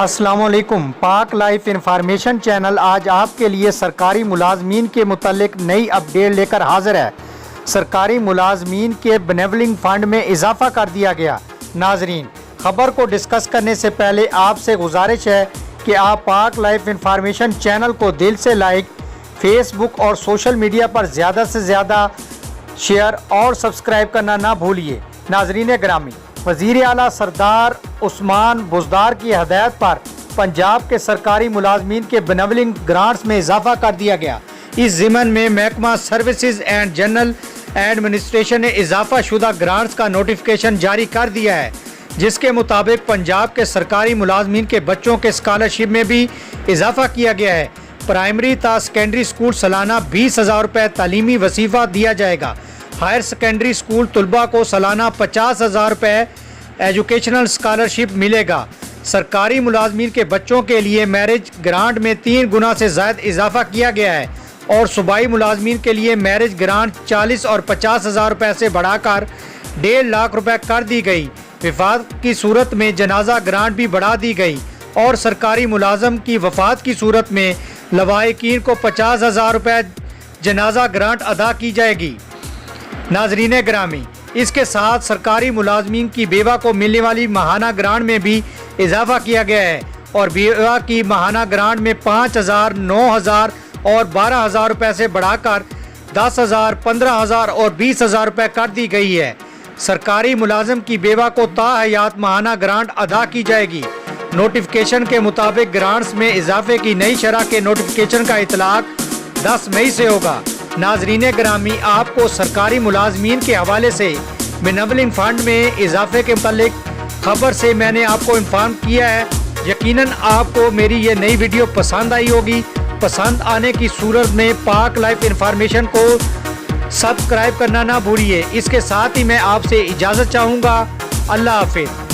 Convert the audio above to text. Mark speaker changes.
Speaker 1: अस्सलामुअलैकुम। पाक life information channel आज आपके लिए सरकारी मुलाजमीन के मुतालिक नई अपडेट लेकर हाजिर है। सरकारी मुलाजमीन के बेनेवलिंग फ़ंड में इजाफा कर दिया गया। नाजरीन, खबर को डिस्कस करने से पहले आपसे गुजारिश है कि आप पाक लाइफ इंफॉर्मेशन चैनल को दिल से लाइक, फेसबुक और सोशल मीडिया पर ज़्यादा से ज़्यादा शेयर और सब्सक्राइब करना ना भूलिए। नाजरीन ग्रामी, वज़ीर आला सरदार उस्मान बुज़दार की हदायत पर पंजाब के सरकारी मुलाजमीन के बेनेवलिंग ग्रांट्स में इजाफा कर दिया गया। इस ज़िमन में महकमा सर्विसेज एंड जनरल एडमिनिस्ट्रेशन ने इजाफा शुदा ग्रांट्स का नोटिफिकेशन जारी कर दिया है, जिसके मुताबिक पंजाब के सरकारी मुलाजमीन के बच्चों के स्कॉलरशिप में भी इजाफा किया गया है। प्राइमरी ता सेकेंडरी स्कूल सालाना 20,000 रुपये तालीमी वसीफ़ा दिया जाएगा। हायर सेकेंडरी स्कूल तलबा को सालाना 50,000 रुपये एजुकेशनल स्कॉलरशिप मिलेगा। सरकारी मुलाजमीन के बच्चों के लिए मैरिज ग्रांट में 3 गुना से ज़ायद इजाफा किया गया है और सूबाई मुलाजमीन के लिए मैरिज ग्रांट 40 और 50,000 रुपये से बढ़ाकर 1.5 लाख रुपये कर दी गई। वफात की सूरत में जनाजा ग्रांट भी बढ़ा दी गई और सरकारी मुलाजम की वफात की सूरत में लवाहिकीन को 50,000 रुपये जनाजा ग्रांट अदा की जाएगी। नाजरीन ग्रामी, इसके साथ सरकारी मुलाजमीन की बेवा को मिलने वाली माहाना ग्रांट में भी इजाफा किया गया है और बेवा की माहाना ग्रांट में 5,000, 9,000 और 12,000 रुपये से बढ़ाकर 10,000, 15,000 और 20,000 रुपये कर दी गई है। सरकारी मुलाजम की बेवा को ताहयात माहाना ग्रांट अदा की जाएगी। नोटिफिकेशन के मुताबिक ग्रांट्स में इजाफे की नई शरह के नोटिफिकेशन का इतलाक 10 मई से होगा। नाजरीन ग्रामी, आपको सरकारी मुलाजमीन के हवाले से बेनेवलिंग फ़ंड में इजाफे के मुतालिक खबर से मैंने आपको इन्फॉर्म किया है। यकीनन आपको मेरी ये नई वीडियो पसंद आई होगी। पसंद आने की सूरत में पाक लाइफ इंफॉर्मेशन को सब्सक्राइब करना ना भूलिए। इसके साथ ही मैं आपसे इजाज़त चाहूँगा। अल्लाह हाफिज़।